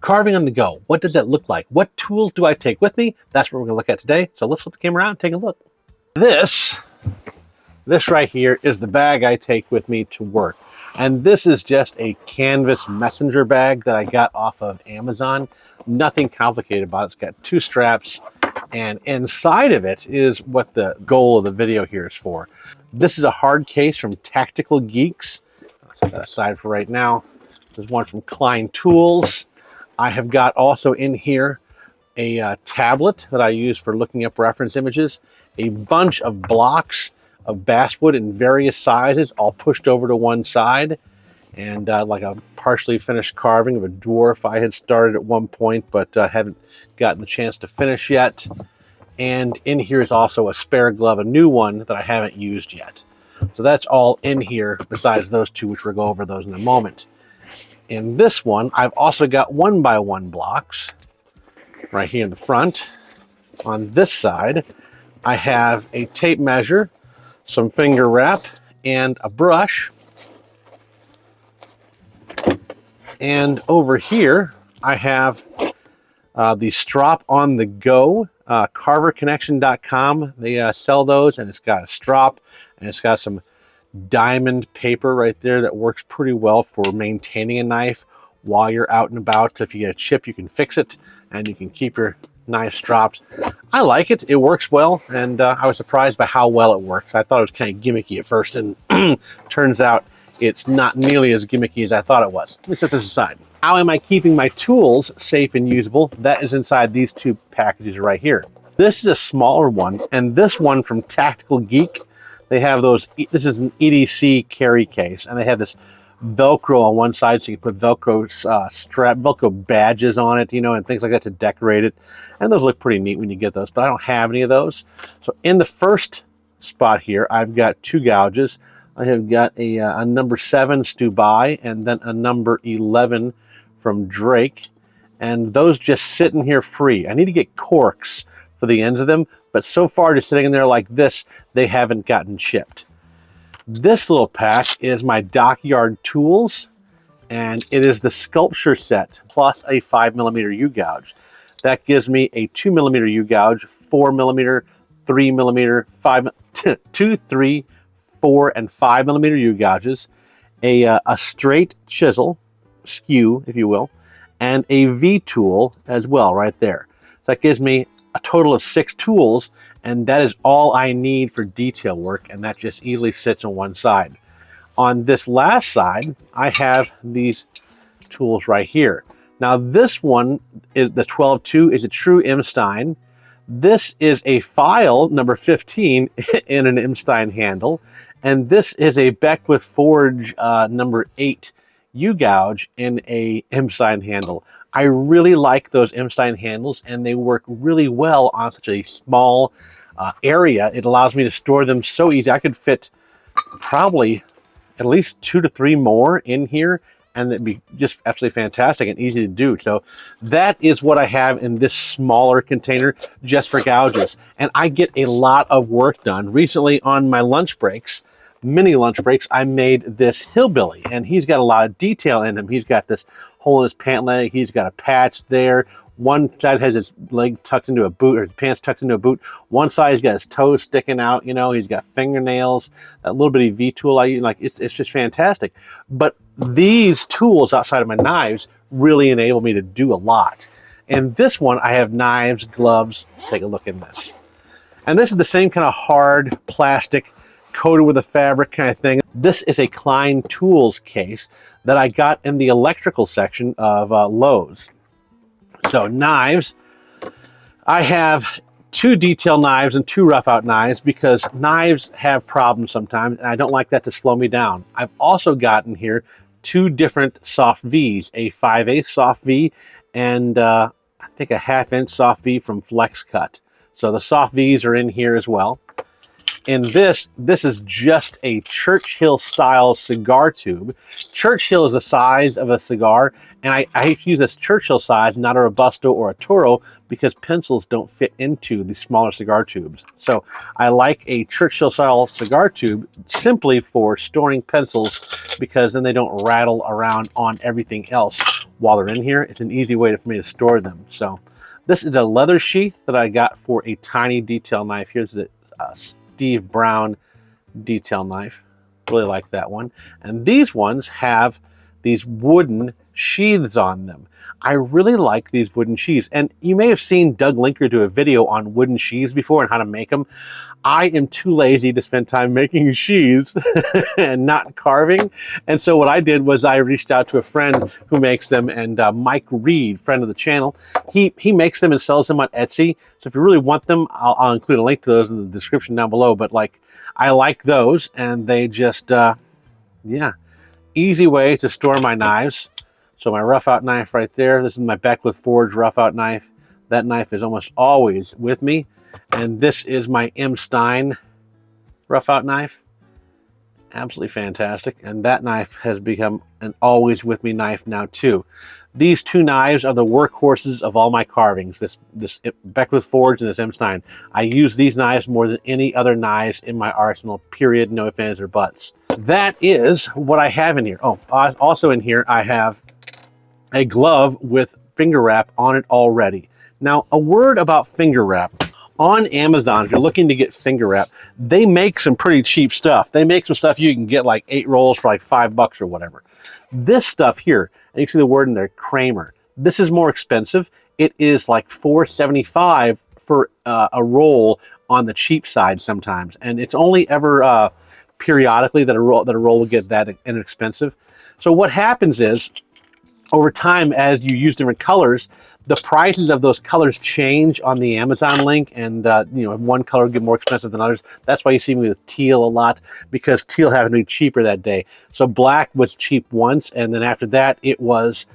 Carving on the go. What does that look like? What tools do I take with me? That's what we're gonna look at today. So let's flip the camera out and take a look. This right here is the bag I take with me to work. And this is just a canvas messenger bag that I got off of Amazon. Nothing complicated about it. It's got 2 straps, and inside of it is what the goal of the video here is for. This is a hard case from Tactical Geeks. I'll set that aside for right now. There's one from Klein Tools. I have got also in here a tablet that I use for looking up reference images, a bunch of blocks of basswood in various sizes, all pushed over to one side, and like a partially finished carving of a dwarf I had started at one point, but haven't gotten the chance to finish yet. And in here is also a spare glove, a new one that I haven't used yet. So that's all in here besides those 2, which we'll go over those in a moment. In this one, I've also got 1x1 blocks right here in the front. On this side, I have a tape measure, some finger wrap, and a brush. And over here, I have the Strop on the go, carverconnection.com. They sell those, and it's got a strop, and it's got some diamond paper right there that works pretty well for maintaining a knife while you're out and about. If you get a chip, you can fix it, and you can keep your knife stropped. I like it. It works well, and I was surprised by how well it works. I thought it was kind of gimmicky at first, and turns out it's not nearly as gimmicky as I thought it was. Let me set this aside. How am I keeping my tools safe and usable? That is inside these 2 packages right here. This is a smaller one, and this one from Tactical Geek, they have those, this is an EDC Carry Case, and they have this Velcro on one side, so you can put Velcro Velcro badges on it, you know, and things like that to decorate it. And those look pretty neat when you get those, but I don't have any of those. So in the first spot here, I've got 2 gouges. I have got a number 7 Stubai, and then a number 11 from Drake. And those just sitting here free. I need to get corks for the ends of them, but so far just sitting in there like this, they haven't gotten chipped. This little pack is my dockyard tools, and it is the sculpture set plus a 5mm U-gouge. That gives me a 2mm U-gouge, 4mm, 3mm, 2, 3, 4, and 5mm U-gouges, a straight chisel, skew, if you will, and a V-tool as well right there. So that gives me a total of 6 tools, and that is all I need for detail work, and that just easily sits on one side. On this last side, I have these tools right here. Now this one, is the 12-2, is a true M-Stein. This is a file number 15 in an M-Stein handle, and this is a Beckwith Forge number 8 U-gouge in a M-Stein handle. I really like those M-Stein handles, and they work really well on such a small area. It allows me to store them so easy. I could fit probably at least 2 to 3 more in here, and it'd be just absolutely fantastic and easy to do. So that is what I have in this smaller container just for gouges. And I get a lot of work done. Recently on my lunch breaks, mini lunch breaks, I made this hillbilly, and he's got a lot of detail in him. He's got this hole in his pant leg. He's got a patch there. One side has his leg tucked into a boot, or his pants tucked into a boot. One side he's got his toes sticking out, you know, he's got fingernails, that little bitty V-tool I use, like it's just fantastic. But these tools outside of my knives really enable me to do a lot. And this one, I have knives, gloves. Take a look in this. And this is the same kind of hard plastic, coated with a fabric kind of thing. This is a Klein Tools case that I got in the electrical section of Lowe's. So knives, I have 2 detail knives and 2 rough out knives because knives have problems sometimes, and I don't like that to slow me down. I've also gotten here 2 different soft V's, a 5/8 soft V and I think a 1/2 inch soft V from Flex Cut. So the soft V's are in here as well. And this is just a Churchill style cigar tube. Churchill is the size of a cigar, and I use this Churchill size, not a Robusto or a Toro, because pencils don't fit into the smaller cigar tubes. So I like a Churchill style cigar tube simply for storing pencils, because then they don't rattle around on everything else while they're in here. It's an easy way for me to store them. So this is a leather sheath that I got for a tiny detail knife. Here's the Steve Brown detail knife. Really like that one. And these ones have these wooden sheaths on them. I really like these wooden sheaths. And you may have seen Doug Linker do a video on wooden sheaths before and how to make them. I am too lazy to spend time making sheaths and not carving. And so what I did was I reached out to a friend who makes them, and Mike Reed, friend of the channel, he makes them and sells them on Etsy. So if you really want them, I'll include a link to those in the description down below. But like, I like those, and they just, yeah, easy way to store my knives. So my roughout knife right there, this is my Beckwith Forge roughout knife. That knife is almost always with me. And this is my M. Stein roughout knife. Absolutely fantastic. And that knife has become an always with me knife now too. These two knives are the workhorses of all my carvings. This Beckwith Forge and this M. Stein. I use these knives more than any other knives in my arsenal, period, no ifs, ands, or buts. That is what I have in here. Oh, also in here I have a glove with finger wrap on it already. Now, a word about finger wrap. On Amazon, if you're looking to get finger wrap, they make some pretty cheap stuff. They make some stuff you can get like 8 rolls for like $5 or whatever. This stuff here, and you can see the word in there, Cramer. This is more expensive. It is like $4.75 for a roll on the cheap side sometimes, and it's only ever periodically that a roll will get that inexpensive. So what happens is, over time, as you use different colors, the prices of those colors change on the Amazon link, and you know, one color will get more expensive than others. That's why you see me with teal a lot, because teal happened to be cheaper that day. So black was cheap once, and then after that it was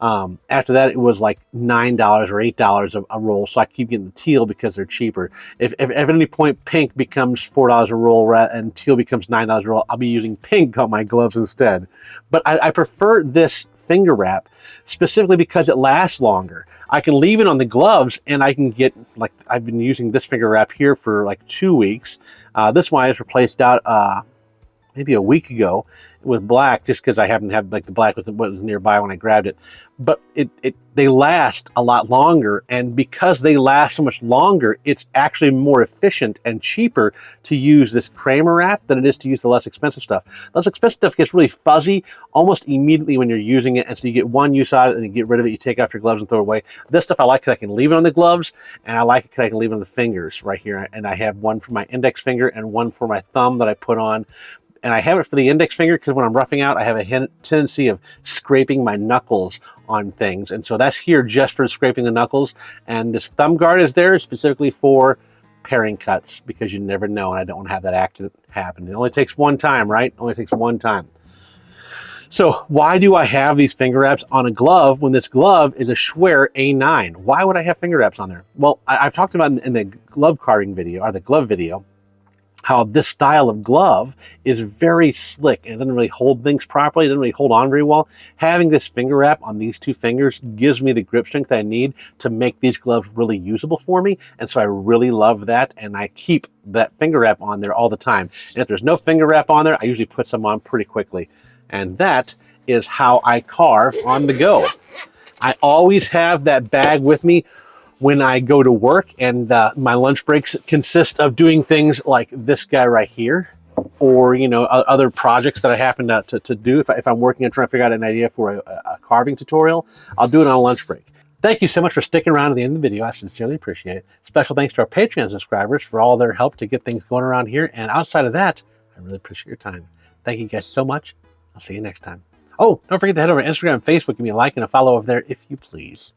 like $9 or $8 a roll. So I keep getting the teal because they're cheaper. If at any point pink becomes $4 a roll and teal becomes $9 a roll, I'll be using pink on my gloves instead. But I prefer this finger wrap specifically because it lasts longer. I can leave it on the gloves and I can get, like, I've been using this finger wrap here for like 2 weeks. This one I just replaced out maybe a week ago with black, just because I happen to have like the black with what was nearby when I grabbed it. But they last a lot longer, and because they last so much longer, it's actually more efficient and cheaper to use this Cramer wrap than it is to use the less expensive stuff. Less expensive stuff gets really fuzzy almost immediately when you're using it, and so you get one use out of it and you get rid of it, you take off your gloves and throw it away. This stuff I like because I can leave it on the gloves, and I like it because I can leave it on the fingers right here. And I have one for my index finger and one for my thumb that I put on. And I have it for the index finger because when I'm roughing out, I have a tendency of scraping my knuckles on things. And so that's here just for scraping the knuckles. And this thumb guard is there specifically for paring cuts, because you never know, and I don't want to have that accident happen. It only takes one time, right? It only takes one time. So why do I have these finger wraps on a glove when this glove is a Schwer A9? Why would I have finger wraps on there? Well, I've talked about in the glove carving video, or the glove video, how this style of glove is very slick and it doesn't really hold things properly. It doesn't really hold on very well. Having this finger wrap on these two fingers gives me the grip strength I need to make these gloves really usable for me. And so I really love that. And I keep that finger wrap on there all the time. And if there's no finger wrap on there, I usually put some on pretty quickly. And that is how I carve on the go. I always have that bag with me when I go to work, and my lunch breaks consist of doing things like this guy right here, or, you know, other projects that I happen to do. If I'm working and trying to figure out an idea for a carving tutorial, I'll do it on a lunch break. Thank you so much for sticking around to the end of the video. I sincerely appreciate it. Special thanks to our Patreon subscribers for all their help to get things going around here. And outside of that, I really appreciate your time. Thank you guys so much. I'll see you next time. Oh, don't forget to head over to Instagram and Facebook. Give me a like and a follow over there if you please.